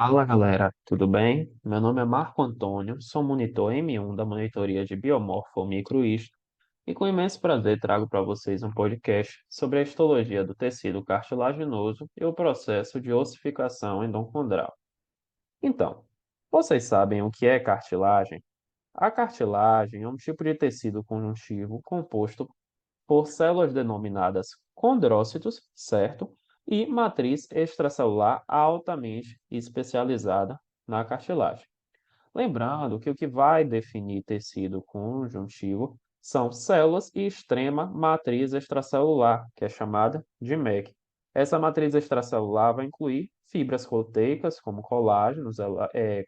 Fala galera, tudo bem? Meu nome é Marco Antônio, sou monitor M1 da monitoria de Biomorfo-Microhisto e com imenso prazer trago para vocês um podcast sobre a histologia do tecido cartilaginoso e o processo de ossificação endocondral. Então, vocês sabem o que é cartilagem? A cartilagem é um tipo de tecido conjuntivo composto por células denominadas condrócitos, certo? E matriz extracelular altamente especializada na cartilagem. Lembrando que o que vai definir tecido conjuntivo são células e extrema matriz extracelular, que é chamada de MEC. Essa matriz extracelular vai incluir fibras proteicas, como colágenos,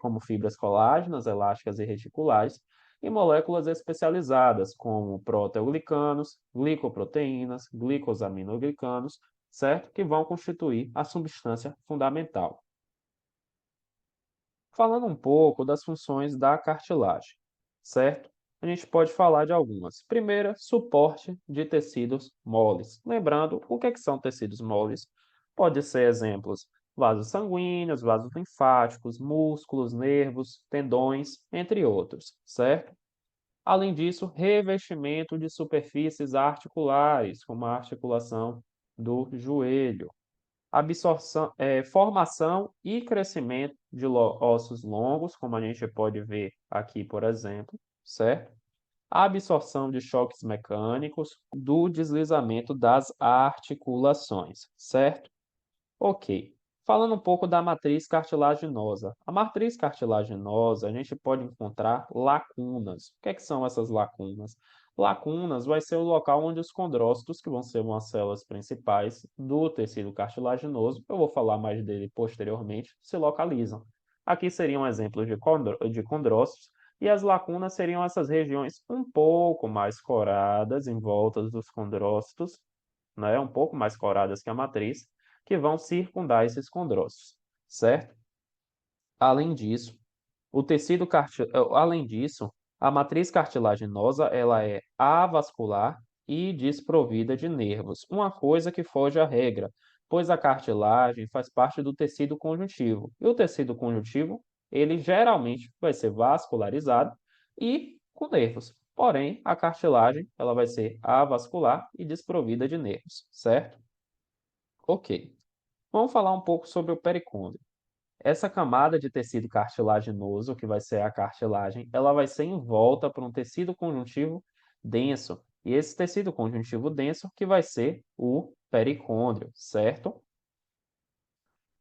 como fibras colágenas, elásticas e reticulares, e moléculas especializadas, como proteoglicanos, glicoproteínas, glicosaminoglicanos, certo? Que vão constituir a substância fundamental. Falando um pouco das funções da cartilagem, certo? A gente pode falar de algumas. Primeira, suporte de tecidos moles. Lembrando, o que são tecidos moles? Pode ser exemplos, vasos sanguíneos, vasos linfáticos, músculos, nervos, tendões, entre outros, certo? Além disso, revestimento de superfícies articulares, como a articulação do joelho, absorção, formação e crescimento de ossos longos, como a gente pode ver aqui, por exemplo, certo? A absorção de choques mecânicos, do deslizamento das articulações, certo? Ok. Falando um pouco da matriz cartilaginosa. A matriz cartilaginosa, a gente pode encontrar lacunas. O que são essas lacunas? Lacunas vai ser o local onde os condrócitos, que vão ser umas células principais do tecido cartilaginoso, eu vou falar mais dele posteriormente, se localizam. Aqui seriam exemplos de condrócitos, e as lacunas seriam essas regiões um pouco mais coradas em volta dos condrócitos, né? Um pouco mais coradas que a matriz, que vão circundar esses condrócitos, certo? Além disso, além disso, a matriz cartilaginosa ela é avascular e desprovida de nervos, uma coisa que foge à regra, pois a cartilagem faz parte do tecido conjuntivo. E o tecido conjuntivo, ele geralmente vai ser vascularizado e com nervos. Porém, a cartilagem, ela vai ser avascular e desprovida de nervos, certo? Ok. Vamos falar um pouco sobre o pericôndrio. Essa camada de tecido cartilaginoso, que vai ser a cartilagem, ela vai ser envolta por um tecido conjuntivo denso. E esse tecido conjuntivo denso que vai ser o pericôndrio, certo?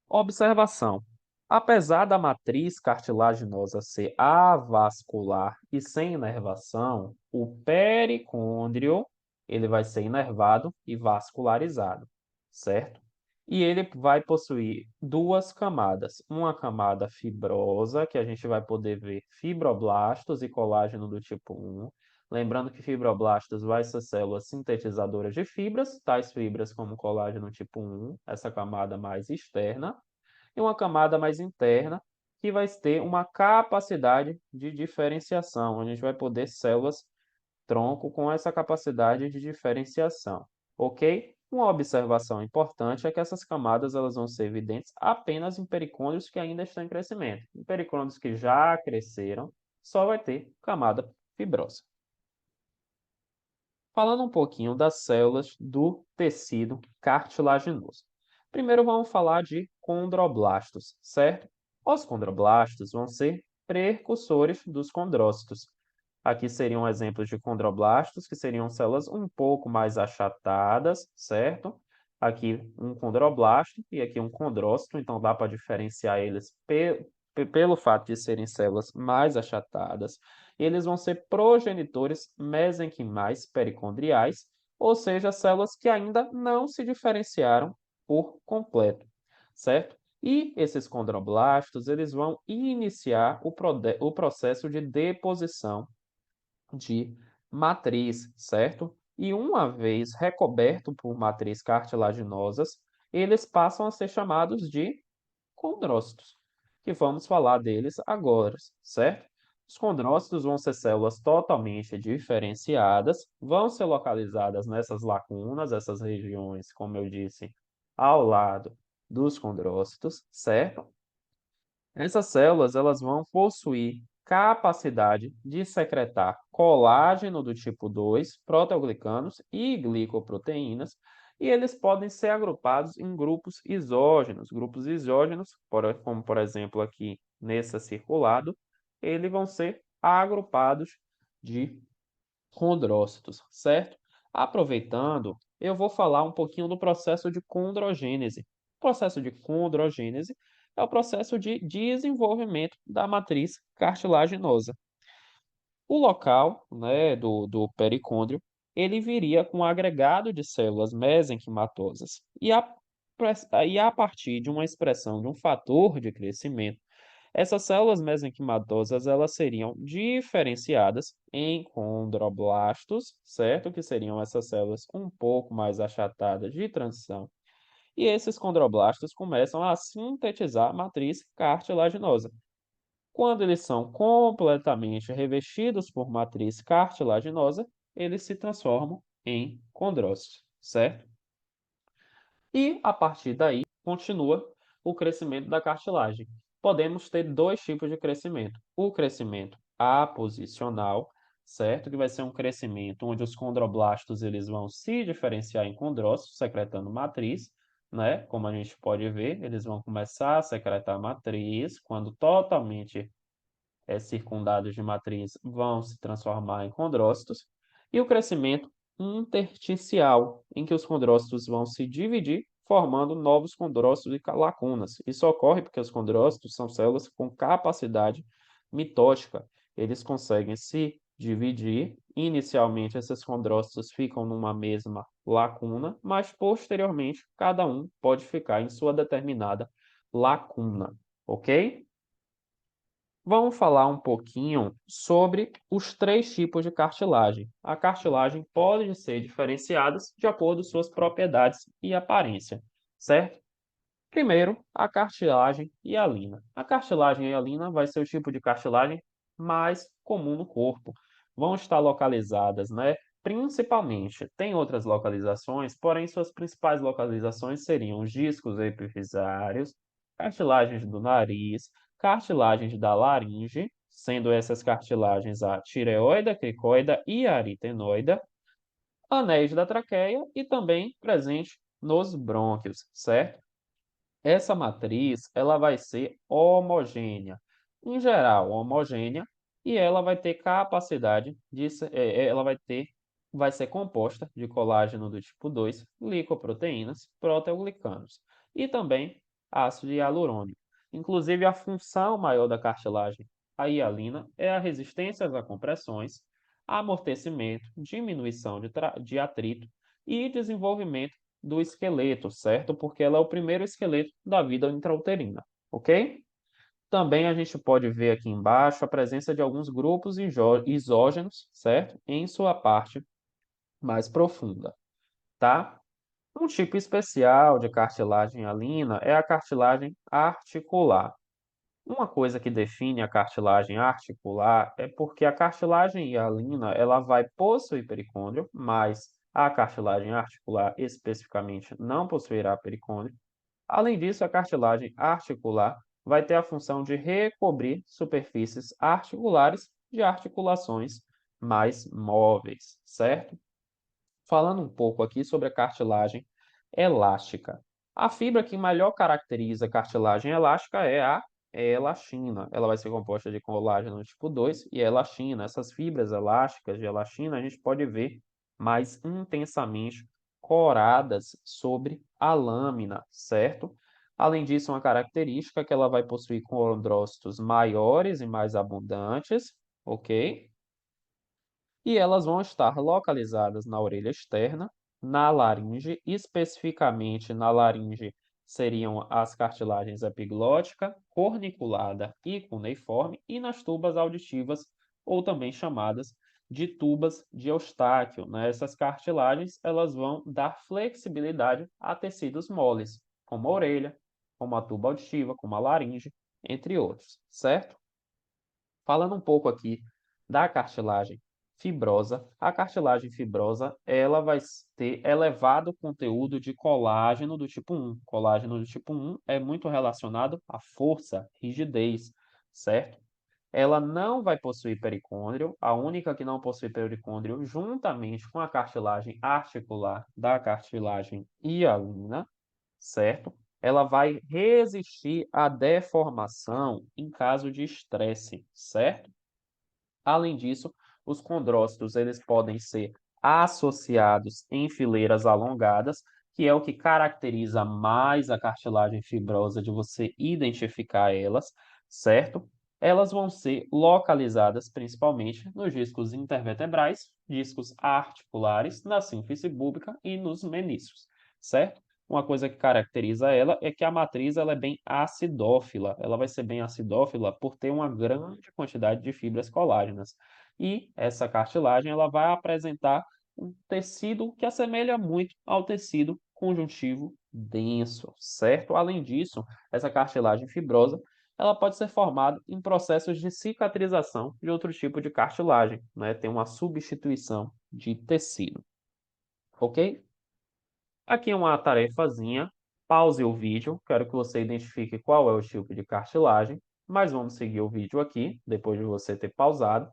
Observação. Apesar da matriz cartilaginosa ser avascular e sem inervação, o pericôndrio ele vai ser inervado e vascularizado, certo? E ele vai possuir duas camadas. Uma camada fibrosa, que a gente vai poder ver fibroblastos e colágeno do tipo 1. Lembrando que fibroblastos vai ser células sintetizadoras de fibras, tais fibras como colágeno tipo 1, essa camada mais externa, e uma camada mais interna, que vai ter uma capacidade de diferenciação. A gente vai poder células tronco com essa capacidade de diferenciação, ok? Uma observação importante é que essas camadas elas vão ser evidentes apenas em pericôndrios que ainda estão em crescimento. Em pericôndrios que já cresceram, só vai ter camada fibrosa. Falando um pouquinho das células do tecido cartilaginoso. Primeiro vamos falar de condroblastos, certo? Os condroblastos vão ser precursores dos condrócitos. Aqui seriam exemplos de condroblastos, que seriam células um pouco mais achatadas, certo? Aqui um condroblasto e aqui um condrócito, então dá para diferenciar eles pelo fato de serem células mais achatadas. Eles vão ser progenitores mesenquimais pericondriais, ou seja, células que ainda não se diferenciaram por completo, certo? E esses condroblastos, eles vão iniciar o processo de deposição de matriz, certo? E uma vez recoberto por matriz cartilaginosas, eles passam a ser chamados de condrócitos, que vamos falar deles agora, certo? Os condrócitos vão ser células totalmente diferenciadas, vão ser localizadas nessas lacunas, essas regiões, como eu disse, ao lado dos condrócitos, certo? Essas células elas vão possuir capacidade de secretar colágeno do tipo 2, proteoglicanos e glicoproteínas, e eles podem ser agrupados em grupos isógenos. Grupos isógenos, como por exemplo aqui nesse circulado, eles vão ser agrupados de condrócitos, certo? Aproveitando, eu vou falar um pouquinho do processo de condrogênese. O processo de condrogênese é o processo de desenvolvimento da matriz cartilaginosa. O local, né, do pericôndrio, ele viria com um agregado de células mesenquimatosas e a partir de uma expressão de um fator de crescimento, essas células mesenquimatosas, elas seriam diferenciadas em condroblastos, certo? Que seriam essas células um pouco mais achatadas de transição. E esses condroblastos começam a sintetizar a matriz cartilaginosa. Quando eles são completamente revestidos por matriz cartilaginosa, eles se transformam em condrócitos, certo? E, a partir daí, continua o crescimento da cartilagem. Podemos ter dois tipos de crescimento. O crescimento aposicional, certo? Que vai ser um crescimento onde os condroblastos eles vão se diferenciar em condrócitos, secretando matriz, né? Como a gente pode ver, eles vão começar a secretar matriz, quando totalmente circundados de matriz vão se transformar em condrócitos, e o crescimento intersticial, em que os condrócitos vão se dividir, formando novos condrócitos e lacunas. Isso ocorre porque os condrócitos são células com capacidade mitótica. Eles conseguem se dividir. Inicialmente, esses condrócitos ficam numa mesma lacuna, mas posteriormente, cada um pode ficar em sua determinada lacuna, ok? Vamos falar um pouquinho sobre os três tipos de cartilagem. A cartilagem pode ser diferenciada de acordo com suas propriedades e aparência, certo? Primeiro, a cartilagem hialina. A cartilagem hialina vai ser o tipo de cartilagem mais comum no corpo. Vão estar localizadas, né? Principalmente, tem outras localizações, porém suas principais localizações seriam os discos epifisários, cartilagens do nariz, cartilagens da laringe, sendo essas cartilagens a tireoide, a cricoide e a aritenoide, anéis da traqueia e também presente nos brônquios, certo? Essa matriz, ela vai ser homogênea, em geral homogênea, e ela vai ter capacidade de vai ser composta de colágeno do tipo 2, glicoproteínas, proteoglicanos e também ácido hialurônico. Inclusive, a função maior da cartilagem, a hialina, é a resistência às compressões, amortecimento, diminuição de atrito e desenvolvimento do esqueleto, certo? Porque ela é o primeiro esqueleto da vida intrauterina, ok? Também a gente pode ver aqui embaixo a presença de alguns grupos isógenos, certo? Em sua parte mais profunda, tá? Um tipo especial de cartilagem hialina é a cartilagem articular. Uma coisa que define a cartilagem articular é porque a cartilagem hialina ela vai possuir pericôndrio, mas a cartilagem articular especificamente não possuirá pericôndrio. Além disso, a cartilagem articular vai ter a função de recobrir superfícies articulares de articulações mais móveis, certo? Falando um pouco aqui sobre a cartilagem elástica. A fibra que melhor caracteriza a cartilagem elástica é a elastina. Ela vai ser composta de colágeno tipo 2 e elastina. Essas fibras elásticas de elastina a gente pode ver mais intensamente coradas sobre a lâmina, certo? Além disso, uma característica é que ela vai possuir condrócitos maiores e mais abundantes, ok? E elas vão estar localizadas na orelha externa, na laringe, especificamente na laringe seriam as cartilagens epiglótica, corniculada e cuneiforme, e nas tubas auditivas, ou também chamadas de tubas de Eustáquio, né? Essas cartilagens elas vão dar flexibilidade a tecidos moles, como a orelha, como a tuba auditiva, como a laringe, entre outros, certo? Falando um pouco aqui da cartilagem fibrosa. A cartilagem fibrosa, ela vai ter elevado conteúdo de colágeno do tipo 1. Colágeno do tipo 1 é muito relacionado à força, rigidez, certo? Ela não vai possuir pericôndrio, a única que não possui pericôndrio, juntamente com a cartilagem articular da cartilagem hialina, certo? Ela vai resistir à deformação em caso de estresse, certo? Além disso, os condrócitos eles podem ser associados em fileiras alongadas, que é o que caracteriza mais a cartilagem fibrosa de você identificar elas, certo? Elas vão ser localizadas principalmente nos discos intervertebrais, discos articulares, na sínfise búbica e nos meniscos, certo? Uma coisa que caracteriza ela é que a matriz ela é bem acidófila. Ela vai ser bem acidófila por ter uma grande quantidade de fibras colágenas. E essa cartilagem ela vai apresentar um tecido que assemelha muito ao tecido conjuntivo denso, certo? Além disso, essa cartilagem fibrosa ela pode ser formada em processos de cicatrização de outro tipo de cartilagem, né? Tem uma substituição de tecido, ok? Aqui é uma tarefazinha. Pause o vídeo. Quero que você identifique qual é o tipo de cartilagem. Mas vamos seguir o vídeo aqui, depois de você ter pausado.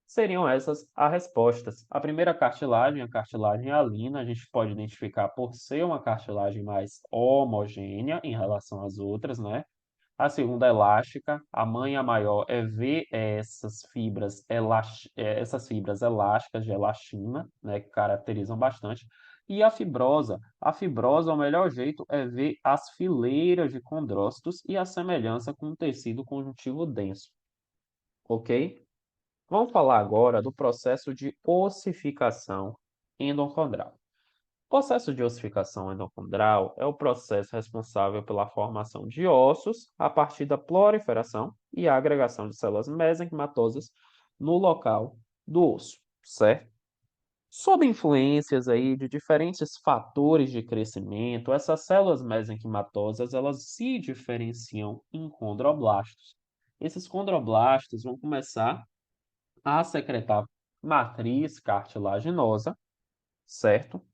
Seriam essas as respostas. A primeira cartilagem, a cartilagem hialina, a gente pode identificar por ser uma cartilagem mais homogênea em relação às outras, né? A segunda é elástica. A manha maior é ver essas fibras elásticas de elastina, né, que caracterizam bastante. E a fibrosa, o melhor jeito é ver as fileiras de condrócitos e a semelhança com o tecido conjuntivo denso, ok? Vamos falar agora do processo de ossificação endocondral. O processo de ossificação endocondral é o processo responsável pela formação de ossos a partir da proliferação e agregação de células mesenquimatosas no local do osso, certo? Sob influências aí de diferentes fatores de crescimento, essas células mesenquimatosas, elas se diferenciam em condroblastos. Esses condroblastos vão começar a secretar matriz cartilaginosa, certo?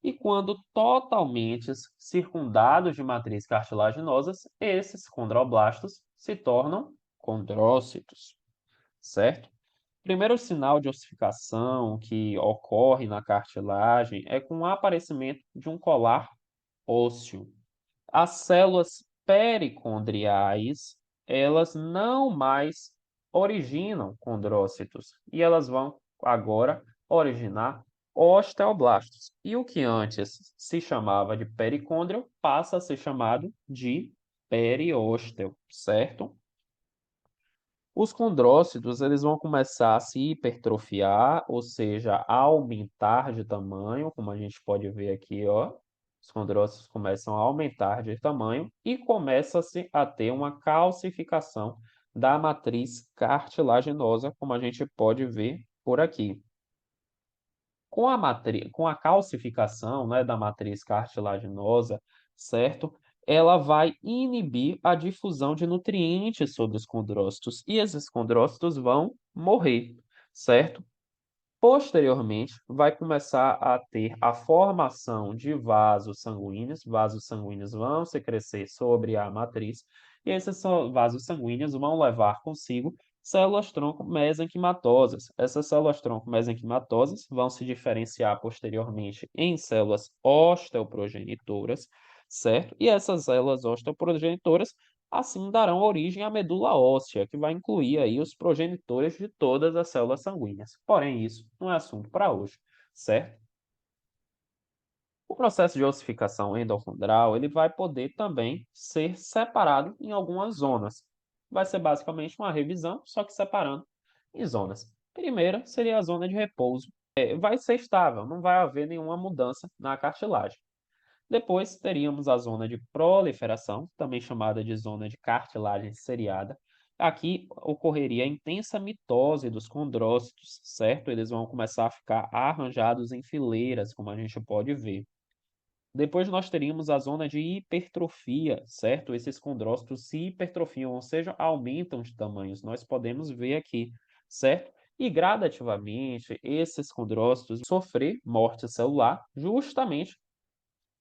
E quando totalmente circundados de matriz cartilaginosas, esses condroblastos se tornam condrócitos, certo? O primeiro sinal de ossificação que ocorre na cartilagem é com o aparecimento de um colar ósseo. As células pericondriais, elas não mais originam condrócitos e elas vão agora originar osteoblastos. E o que antes se chamava de pericôndrio passa a ser chamado de periósteo, certo? Os condrócitos, eles vão começar a se hipertrofiar, ou seja, a aumentar de tamanho, como a gente pode ver aqui, ó. Os condrócitos começam a aumentar de tamanho e começa-se a ter uma calcificação da matriz cartilaginosa, como a gente pode ver por aqui. Com a calcificação, né, da matriz cartilaginosa, certo? Ela vai inibir a difusão de nutrientes sobre os condrócitos e esses condrócitos vão morrer, certo? Posteriormente, vai começar a ter a formação de vasos sanguíneos vão se crescer sobre a matriz, e esses vasos sanguíneos vão levar consigo células-tronco mesenquimatosas. Essas células-tronco mesenquimatosas vão se diferenciar posteriormente em células osteoprogenitoras, certo? E essas células osteoprogenitoras assim darão origem à medula óssea, que vai incluir aí os progenitores de todas as células sanguíneas. Porém, isso não é assunto para hoje, certo? O processo de ossificação endocondral, ele vai poder também ser separado em algumas zonas. Vai ser basicamente uma revisão, só que separando em zonas. Primeira seria a zona de repouso. Vai ser estável, não vai haver nenhuma mudança na cartilagem. Depois teríamos a zona de proliferação, também chamada de zona de cartilagem seriada. Aqui ocorreria a intensa mitose dos condrócitos, certo? Eles vão começar a ficar arranjados em fileiras, como a gente pode ver. Depois nós teríamos a zona de hipertrofia, certo? Esses condrócitos se hipertrofiam, ou seja, aumentam de tamanhos. Nós podemos ver aqui, certo? E gradativamente esses condrócitos sofrer morte celular justamente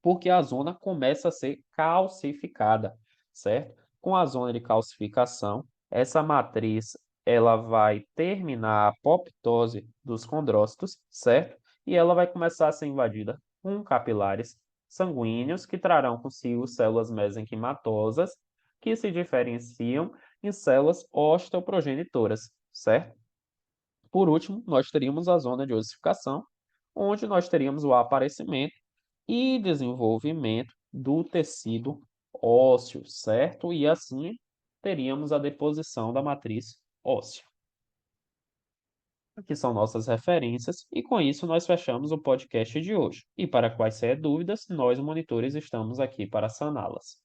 porque a zona começa a ser calcificada, certo? Com a zona de calcificação, essa matriz ela vai terminar a apoptose dos condrócitos, certo? E ela vai começar a ser invadida com capilares sanguíneos que trarão consigo células mesenquimatosas que se diferenciam em células osteoprogenitoras, certo? Por último, nós teríamos a zona de ossificação, onde nós teríamos o aparecimento e desenvolvimento do tecido ósseo, certo? E assim teríamos a deposição da matriz óssea. Aqui são nossas referências, e com isso nós fechamos o podcast de hoje. E para quaisquer dúvidas, nós, monitores, estamos aqui para saná-las.